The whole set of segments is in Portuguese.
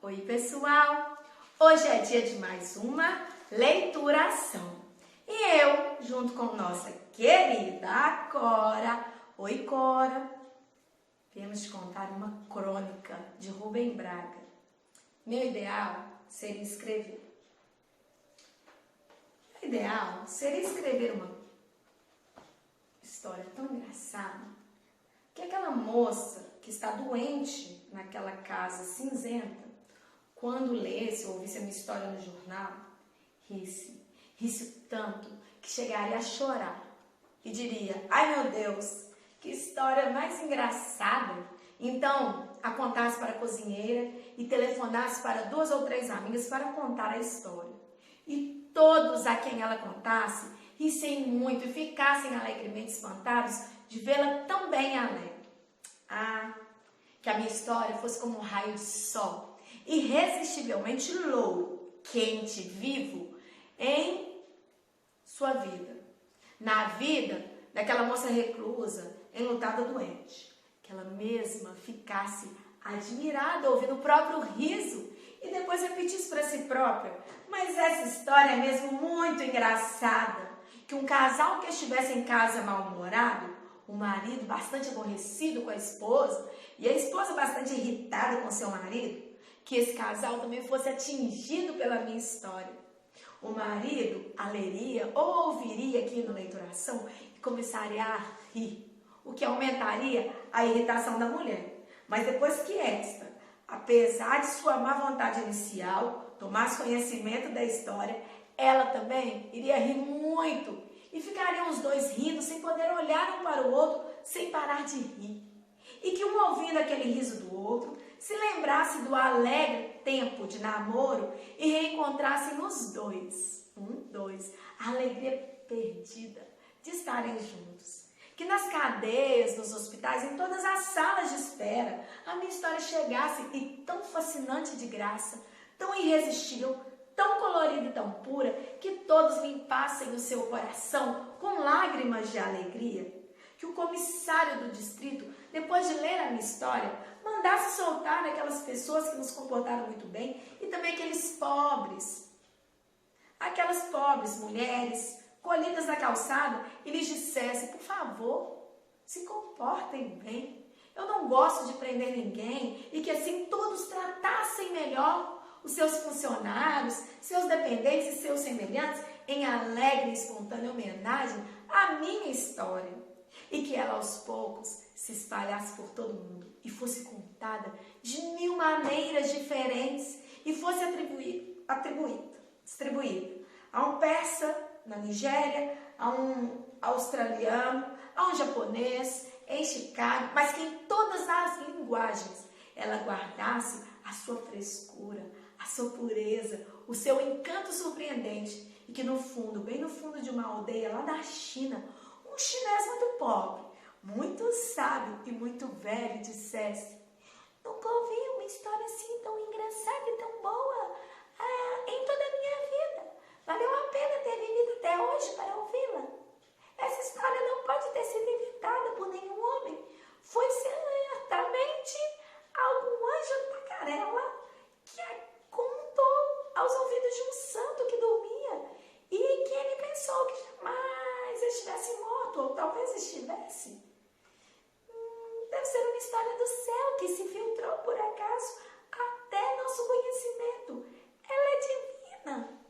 Oi, pessoal! Hoje é dia de mais uma leituração. E eu, junto com nossa querida Cora, oi, Cora, viemos te contar uma crônica de Rubem Braga. Meu ideal seria escrever. Uma história tão engraçada que aquela moça que está doente naquela casa cinzenta, quando lesse ou ouvisse a minha história no jornal, risse tanto que chegaria a chorar e diria: ai meu Deus, que história mais engraçada! Então, a contasse para a cozinheira e telefonasse para 2 ou 3 amigas para contar a história. E todos a quem ela contasse rissem muito e ficassem alegremente espantados de vê-la tão bem alegre. Ah, que a minha história fosse como um raio de sol, irresistivelmente louro, quente, vivo, em sua vida. Na vida daquela moça reclusa, enlutada, doente. Que ela mesma ficasse admirada ouvindo o próprio riso e depois repetisse para si própria: mas essa história é mesmo muito engraçada. Que um casal que estivesse em casa mal-humorado, o marido bastante aborrecido com a esposa e a esposa bastante irritada com seu marido, que esse casal também fosse atingido pela minha história. O marido leria ou ouviria aqui na leituração e começaria a rir, o que aumentaria a irritação da mulher. Mas depois que esta, apesar de sua má vontade inicial, tomasse conhecimento da história, ela também iria rir muito e ficariam os dois rindo sem poder olhar um para o outro, sem parar de rir. E que um ouvindo aquele riso do outro, se lembrasse do alegre tempo de namoro e reencontrassem os dois, a alegria perdida de estarem juntos. Que nas cadeias, nos hospitais, em todas as salas de espera, a minha história chegasse e tão fascinante de graça, tão irresistível, tão colorida e tão pura, que todos limpassem o seu coração com lágrimas de alegria. Que o comissário do distrito, depois de ler a minha história, mandasse soltar aquelas pessoas que nos comportaram muito bem e também aquelas pobres mulheres colhidas na calçada e lhes dissesse: por favor, se comportem bem. Eu não gosto de prender ninguém, e que assim todos tratassem melhor os seus funcionários, seus dependentes e seus semelhantes em alegre e espontânea homenagem à minha história. E que ela aos poucos se espalhasse por todo mundo e fosse contada de 1000 maneiras diferentes e fosse distribuída a um persa na Nigéria, a um australiano, a um japonês, em Chicago, mas que em todas as linguagens ela guardasse a sua frescura, a sua pureza, o seu encanto surpreendente, e que no fundo, bem no fundo de uma aldeia lá da China, um chinês muito pobre, muito sábio e muito velho dissesse: nunca ouvi uma história assim tão engraçada e tão boa em toda a minha vida. Valeu a pena ter vivido até hoje para ouvi-la. Essa história não pode ter sido inventada por nenhum homem. Foi certamente algum anjo tagarela que a contou aos ouvidos de um santo que dormia e que ele pensou que jamais estivesse morto, ou talvez estivesse. Deve ser uma história do céu que se filtrou por acaso até nosso conhecimento. Ela é divina.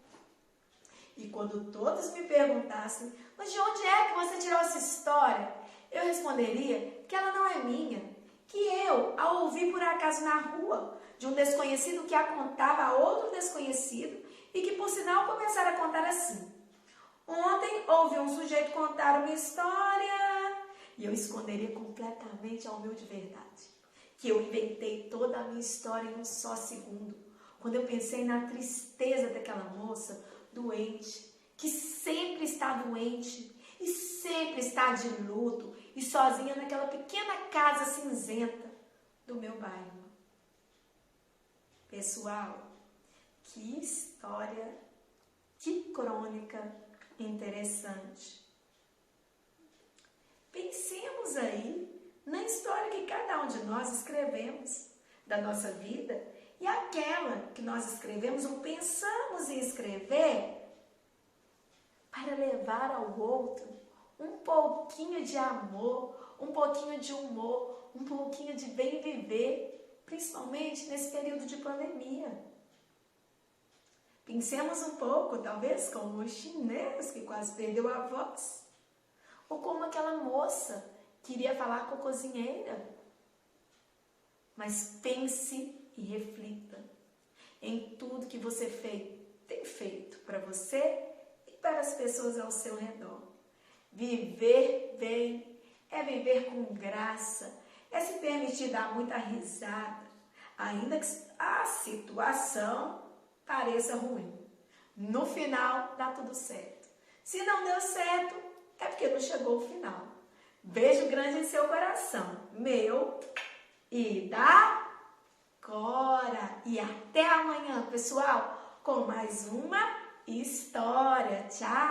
E quando todos me perguntassem: mas de onde é que você tirou essa história? Eu responderia que ela não é minha, que eu a ouvi por acaso na rua, de um desconhecido que a contava a outro desconhecido e que por sinal começara a contar assim: ontem ouvi um sujeito contar uma história. E eu esconderia completamente ao meu de verdade, que eu inventei toda a minha história em um só segundo, quando eu pensei na tristeza daquela moça doente, que sempre está doente e sempre está de luto e sozinha naquela pequena casa cinzenta do meu bairro. Pessoal, que história, que crônica interessante. Pensemos aí na história que cada um de nós escrevemos da nossa vida e aquela que nós escrevemos ou pensamos em escrever para levar ao outro um pouquinho de amor, um pouquinho de humor, um pouquinho de bem viver, principalmente nesse período de pandemia. Pensemos um pouco, talvez, como o chinês que quase perdeu a voz, ou como aquela moça que iria falar com a cozinheira. Mas pense e reflita em tudo que você tem feito para você e para as pessoas ao seu redor. Viver bem é viver com graça, é se permitir dar muita risada, ainda que a situação pareça ruim. No final, dá tudo certo. Se não deu certo, é porque não chegou o final. Beijo grande em seu coração, meu e da Cora. E até amanhã, pessoal, com mais uma história. Tchau!